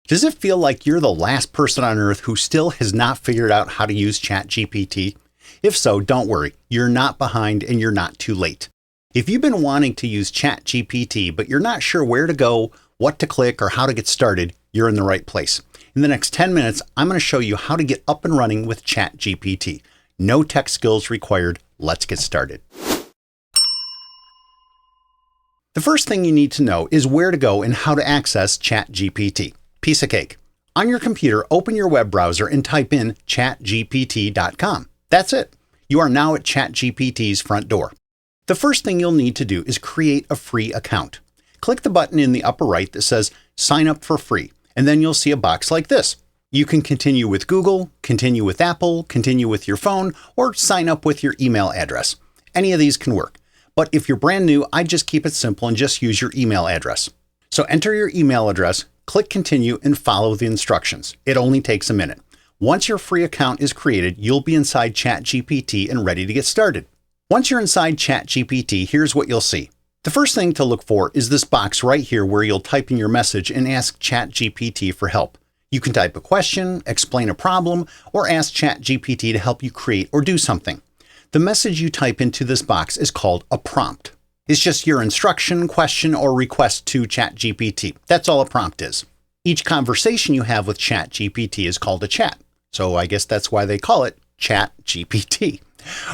Does it feel like you're the last person on earth who still has not figured out how to use ChatGPT? If so, don't worry, you're not behind and you're not too late. If you've been wanting to use ChatGPT, but you're not sure where to go, what to click, or how to get started, you're in the right place. In the next 10 minutes, I'm going to show you how to get up and running with ChatGPT. No tech skills required. Let's get started. The first thing you need to know is where to go and how to access ChatGPT. Piece of cake. On your computer, open your web browser and type in chatgpt.com. That's it. You are now at ChatGPT's front door. The first thing you'll need to do is create a free account. Click the button in the upper right that says Sign up for free, and then you'll see a box like this. You can continue with Google, continue with Apple, continue with your phone, or sign up with your email address. Any of these can work. But if you're brand new, I'd just keep it simple and just use your email address. So enter your email address, click continue, and follow the instructions. It only takes a minute. Once your free account is created, you'll be inside ChatGPT and ready to get started. Once you're inside ChatGPT, here's what you'll see. The first thing to look for is this box right here where you'll type in your message and ask ChatGPT for help. You can type a question, explain a problem, or ask ChatGPT to help you create or do something. The message you type into this box is called a prompt. It's just your instruction, question, or request to ChatGPT. That's all a prompt is. Each conversation you have with ChatGPT is called a chat. So I guess that's why they call it ChatGPT.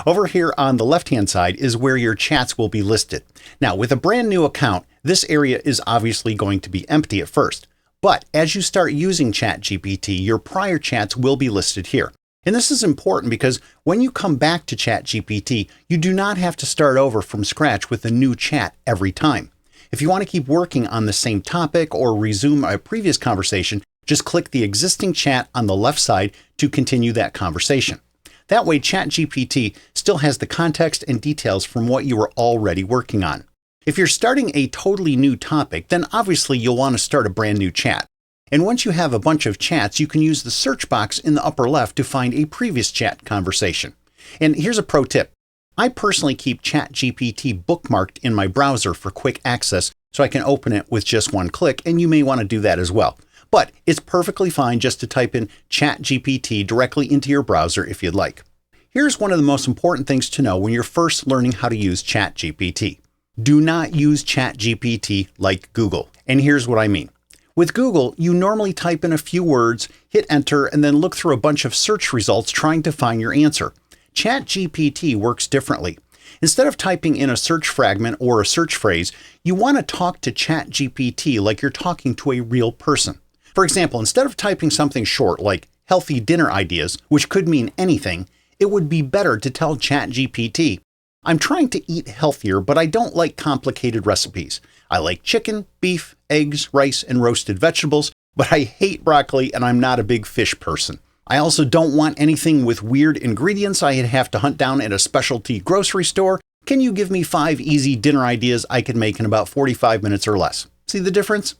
Over here on the left-hand side is where your chats will be listed. Now, with a brand new account, this area is obviously going to be empty at first. But as you start using ChatGPT, your prior chats will be listed here. And this is important because when you come back to ChatGPT, you do not have to start over from scratch with a new chat every time. If you want to keep working on the same topic or resume a previous conversation, just click the existing chat on the left side to continue that conversation. That way, ChatGPT still has the context and details from what you were already working on. If you're starting a totally new topic, then obviously you'll want to start a brand new chat. And once you have a bunch of chats, you can use the search box in the upper left to find a previous chat conversation. And here's a pro tip. I personally keep ChatGPT bookmarked in my browser for quick access so I can open it with just one click, and you may want to do that as well. But it's perfectly fine just to type in ChatGPT directly into your browser if you'd like. Here's one of the most important things to know when you're first learning how to use ChatGPT. Do not use ChatGPT like Google. And here's what I mean. With Google, you normally type in a few words, hit enter, and then look through a bunch of search results trying to find your answer. ChatGPT works differently. Instead of typing in a search fragment or a search phrase, you want to talk to ChatGPT like you're talking to a real person. For example, instead of typing something short like healthy dinner ideas, which could mean anything, it would be better to tell ChatGPT, I'm trying to eat healthier, but I don't like complicated recipes. I like chicken, beef, eggs, rice, and roasted vegetables, but I hate broccoli and I'm not a big fish person. I also don't want anything with weird ingredients I'd have to hunt down at a specialty grocery store. Can you give me 5 easy dinner ideas I can make in about 45 minutes or less? See the difference?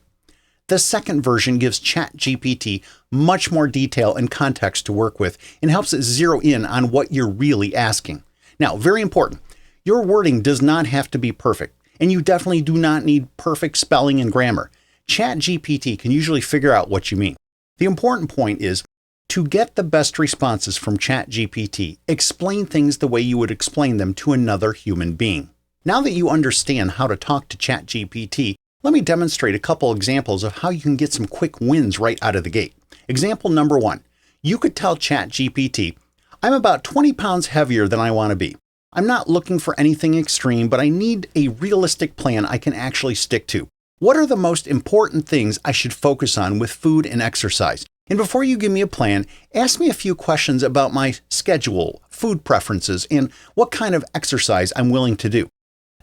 The second version gives ChatGPT much more detail and context to work with and helps it zero in on what you're really asking. Now, very important, your wording does not have to be perfect, and you definitely do not need perfect spelling and grammar. ChatGPT can usually figure out what you mean. The important point is, to get the best responses from ChatGPT, explain things the way you would explain them to another human being. Now that you understand how to talk to ChatGPT, let me demonstrate a couple examples of how you can get some quick wins right out of the gate. Example number 1. You could tell ChatGPT, I'm about 20 pounds heavier than I want to be. I'm not looking for anything extreme, but I need a realistic plan I can actually stick to. What are the most important things I should focus on with food and exercise? And before you give me a plan, ask me a few questions about my schedule, food preferences, and what kind of exercise I'm willing to do.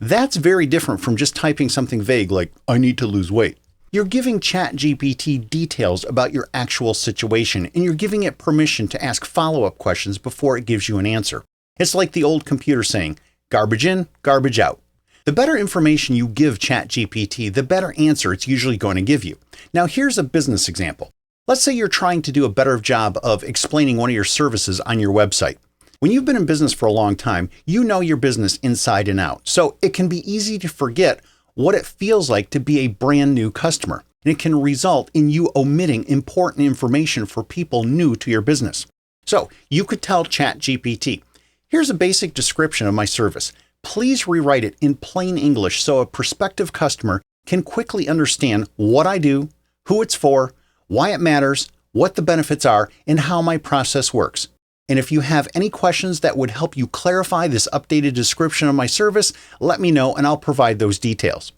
That's very different from just typing something vague like, I need to lose weight. You're giving ChatGPT details about your actual situation, and you're giving it permission to ask follow-up questions before it gives you an answer. It's like the old computer saying, garbage in, garbage out. The better information you give ChatGPT, the better answer it's usually going to give you. Now here's a business example. Let's say you're trying to do a better job of explaining one of your services on your website. When you've been in business for a long time, you know your business inside and out. So it can be easy to forget what it feels like to be a brand new customer. and it can result in you omitting important information for people new to your business. So you could tell ChatGPT, here's a basic description of my service. Please rewrite it in plain English so a prospective customer can quickly understand what I do, who it's for, why it matters, what the benefits are, and how my process works. And if you have any questions that would help you clarify this updated description of my service, let me know and I'll provide those details.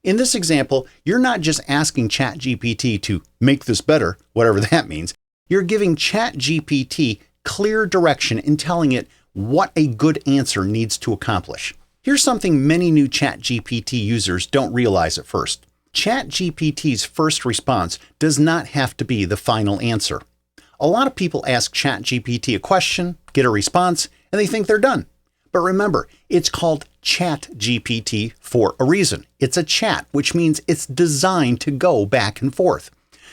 In this example, you're not just asking ChatGPT to make this better, whatever that means. You're giving ChatGPT clear direction and telling it what a good answer needs to accomplish. Here's something many new ChatGPT users don't realize at first. ChatGPT's first response does not have to be the final answer. A lot of people ask ChatGPT a question, get a response, and they think they're done. But remember, it's called ChatGPT for a reason. It's a chat, which means it's designed to go back and forth.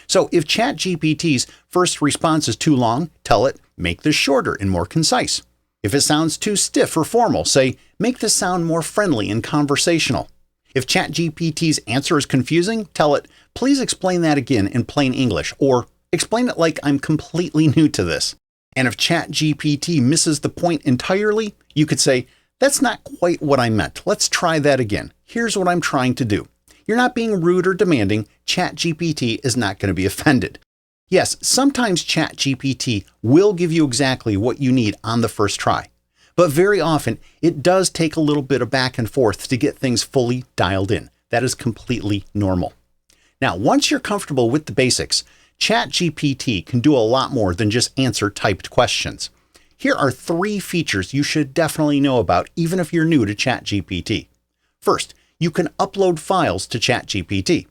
So if ChatGPT's first response is too long, tell it, make this shorter and more concise. If it sounds too stiff or formal, say, make this sound more friendly and conversational. If ChatGPT's answer is confusing, tell it, please explain that again in plain English, or explain it like I'm completely new to this. And if ChatGPT misses the point entirely, you could say, that's not quite what I meant. Let's try that again. Here's what I'm trying to do. You're not being rude or demanding. ChatGPT is not going to be offended. Yes, sometimes ChatGPT will give you exactly what you need on the first try. But very often, it does take a little bit of back and forth to get things fully dialed in. That is completely normal. Now, once you're comfortable with the basics, ChatGPT can do a lot more than just answer typed questions. Here are 3 features you should definitely know about even if you're new to ChatGPT. First, you can upload files to ChatGPT.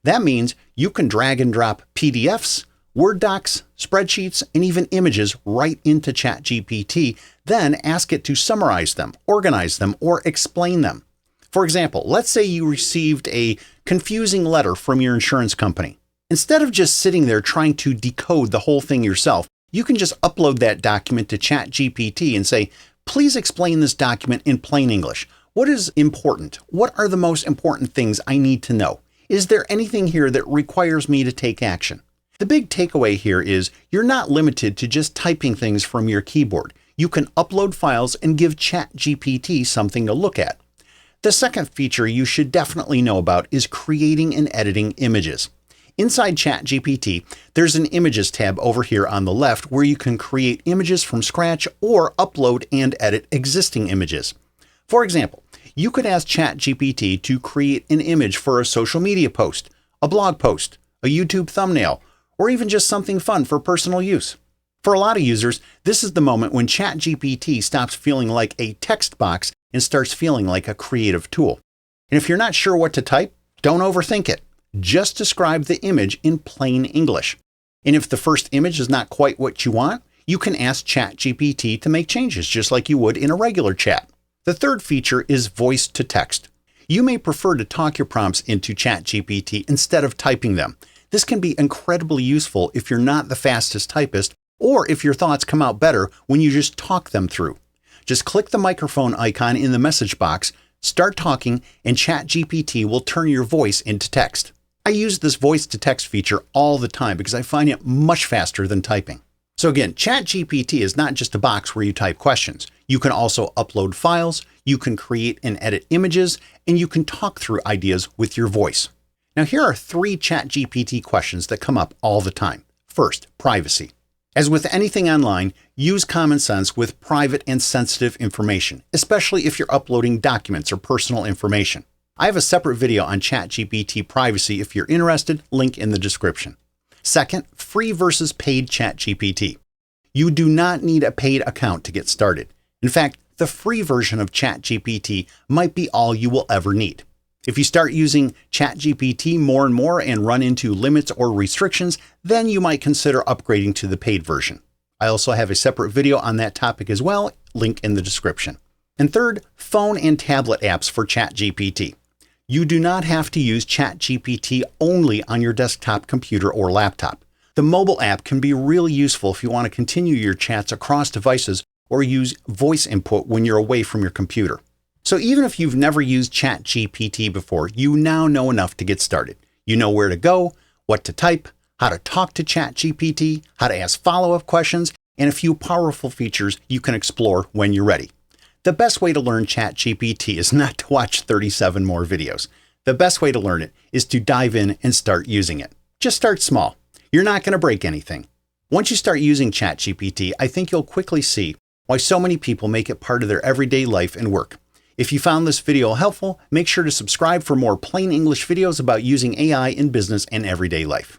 That means you can drag and drop PDFs, Word docs, spreadsheets, and even images right into ChatGPT, then ask it to summarize them, organize them, or explain them. For example, let's say you received a confusing letter from your insurance company. Instead of just sitting there trying to decode the whole thing yourself, you can just upload that document to ChatGPT and say, please explain this document in plain English. What is important? What are the most important things I need to know? Is there anything here that requires me to take action? The big takeaway here is you're not limited to just typing things from your keyboard. You can upload files and give ChatGPT something to look at. The second feature you should definitely know about is creating and editing images. Inside ChatGPT, there's an Images tab over here on the left where you can create images from scratch or upload and edit existing images. For example, you could ask ChatGPT to create an image for a social media post, a blog post, a YouTube thumbnail, or even just something fun for personal use. For a lot of users, this is the moment when ChatGPT stops feeling like a text box and starts feeling like a creative tool. And if you're not sure what to type, don't overthink it. Just describe the image in plain English. And if the first image is not quite what you want, you can ask ChatGPT to make changes just like you would in a regular chat. The third feature is voice to text. You may prefer to talk your prompts into ChatGPT instead of typing them. This can be incredibly useful if you're not the fastest typist or if your thoughts come out better when you just talk them through. Just click the microphone icon in the message box, start talking, and ChatGPT will turn your voice into text. I use this voice to text feature all the time because I find it much faster than typing. So again, ChatGPT is not just a box where you type questions. You can also upload files, you can create and edit images, and you can talk through ideas with your voice. Now here are 3 ChatGPT questions that come up all the time. First, privacy. As with anything online, use common sense with private and sensitive information, especially if you're uploading documents or personal information. I have a separate video on ChatGPT privacy if you're interested, link in the description. Second, free versus paid ChatGPT. You do not need a paid account to get started. In fact, the free version of ChatGPT might be all you will ever need. If you start using ChatGPT more and more and run into limits or restrictions, then you might consider upgrading to the paid version. I also have a separate video on that topic as well, link in the description. And third, phone and tablet apps for ChatGPT. You do not have to use ChatGPT only on your desktop computer or laptop. The mobile app can be really useful if you want to continue your chats across devices or use voice input when you're away from your computer. So even if you've never used ChatGPT before, you now know enough to get started. You know where to go, what to type, how to talk to ChatGPT, how to ask follow-up questions, and a few powerful features you can explore when you're ready. The best way to learn ChatGPT is not to watch 37 more videos. The best way to learn it is to dive in and start using it. Just start small. You're not going to break anything. Once you start using ChatGPT, I think you'll quickly see why so many people make it part of their everyday life and work. If you found this video helpful, make sure to subscribe for more plain English videos about using AI in business and everyday life.